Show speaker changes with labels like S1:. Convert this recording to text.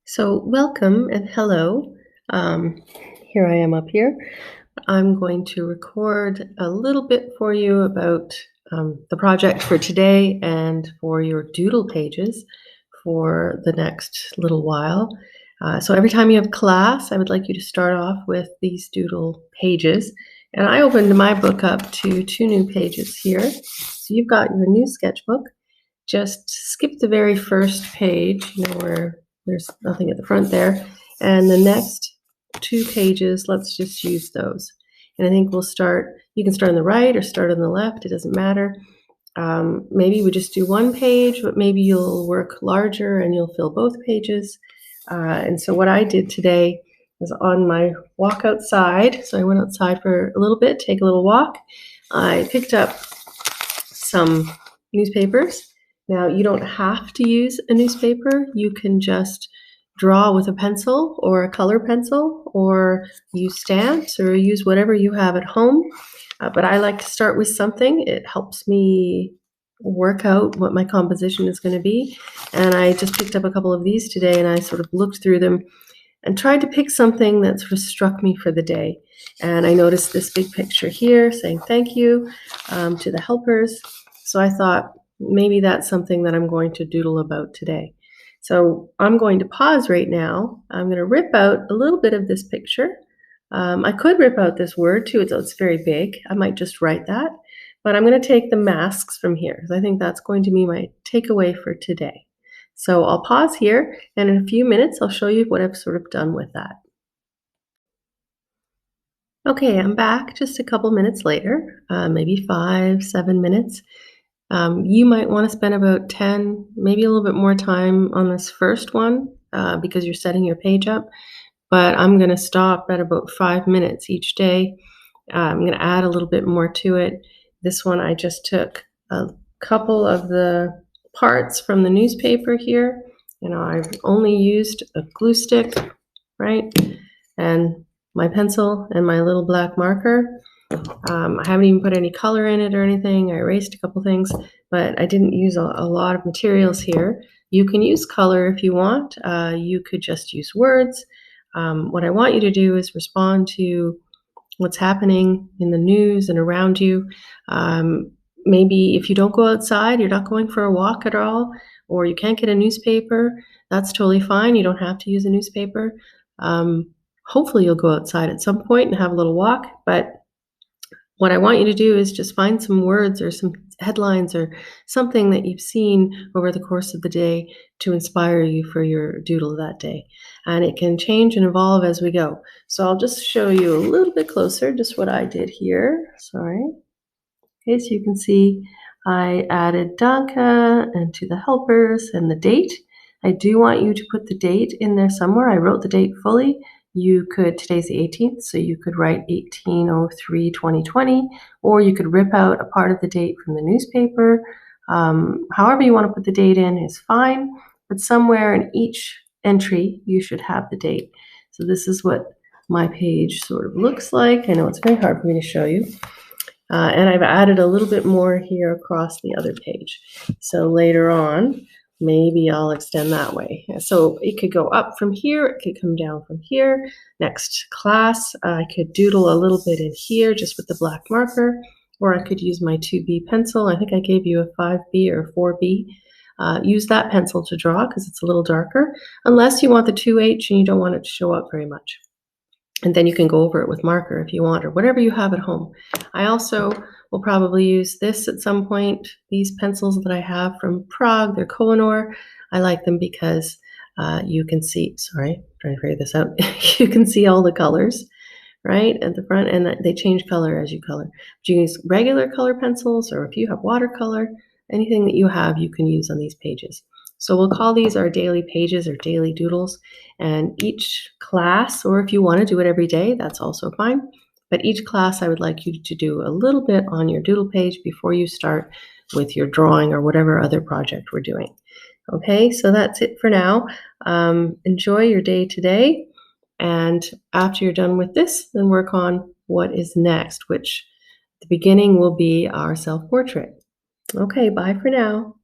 S1: So, welcome and hello. Um, Here I am up here. I'm going to record a little bit for you about the project for today and for your doodle pages for the next little while. So, every time you have class, I would like you to start off with these doodle pages. And I opened my book up to two new pages here. So, you've got your new sketchbook. Just skip the very first page, where there's nothing at the front there, and the next two pages, let's just use those. And I think you can start on the right or start on the left, it doesn't matter. Maybe we just do one page, but maybe you'll work larger and you'll fill both pages. And so what I did today was on my walk outside. So I went outside for a little bit, take a little walk. I picked up some newspapers. Now, you don't have to use a newspaper. You can just draw with a pencil or a color pencil or use stamps or use whatever you have at home. But I like to start with something. It helps me work out what my composition is going to be. And I just picked up a couple of these today and I sort of looked through them and tried to pick something that sort of struck me for the day. And I noticed this big picture here saying thank you to the helpers. So I thought maybe that's something that I'm going to doodle about today. So I'm going to pause right now. I'm going to rip out a little bit of this picture. I could rip out this word too, it's very big. I might just write that. But I'm going to take the masks from here because I think that's going to be my takeaway for today. So I'll pause here, and in a few minutes, I'll show you what I've sort of done with that. Okay, I'm back just a couple minutes later, maybe 5, 7 minutes. You might want to spend about 10, maybe a little bit more time on this first one because you're setting your page up. But I'm going to stop at about 5 minutes each day. I'm going to add a little bit more to it. This one, I just took a couple of the parts from the newspaper here. I've only used a glue stick, right? And my pencil and my little black marker. I haven't even put any color in it or anything. I erased a couple things, but I didn't use a lot of materials here. You can use color if you want. You could just use words. What I want you to do is respond to what's happening in the news and around you. Maybe if you don't go outside, you're not going for a walk at all, or you can't get a newspaper, that's totally fine. You don't have to use a newspaper. Hopefully you'll go outside at some point and have a little walk, but what I want you to do is just find some words or some headlines or something that you've seen over the course of the day to inspire you for your doodle that day. And it can change and evolve as we go. So I'll just show you a little bit closer just what I did here. Sorry. Okay, so you can see I added Danke and to the helpers and the date. I do want you to put the date in there somewhere. I wrote the date fully. Today's the 18th, so you could write 18/03/2020, or you could rip out a part of the date from the newspaper. However you want to put the date in is fine, but somewhere in each entry, you should have the date. So this is what my page sort of looks like. I know it's very hard for me to show you. And I've added a little bit more here across the other page. So later on, maybe I'll extend that way. So it could go up from here, it could come down from here. Next class, I could doodle a little bit in here just with the black marker, or I could use my 2B pencil. I think I gave you a 5B or 4B. Use that pencil to draw because it's a little darker, unless you want the 2H and you don't want it to show up very much. And then you can go over it with marker if you want, or whatever you have at home. I also will probably use this at some point. These pencils that I have from Prague, they're Kohinoor. I like them because you can see, sorry, I'm trying to figure this out. You can see all the colors, right, at the front, and they change color as you color. But you can use regular color pencils, or if you have watercolor, anything that you have, you can use on these pages. So we'll call these our daily pages or daily doodles. And each class, or if you want to do it every day, that's also fine. But each class, I would like you to do a little bit on your doodle page before you start with your drawing or whatever other project we're doing. Okay, so that's it for now. Enjoy your day today. And after you're done with this, then work on what is next, which the beginning will be our self-portrait. Okay, bye for now.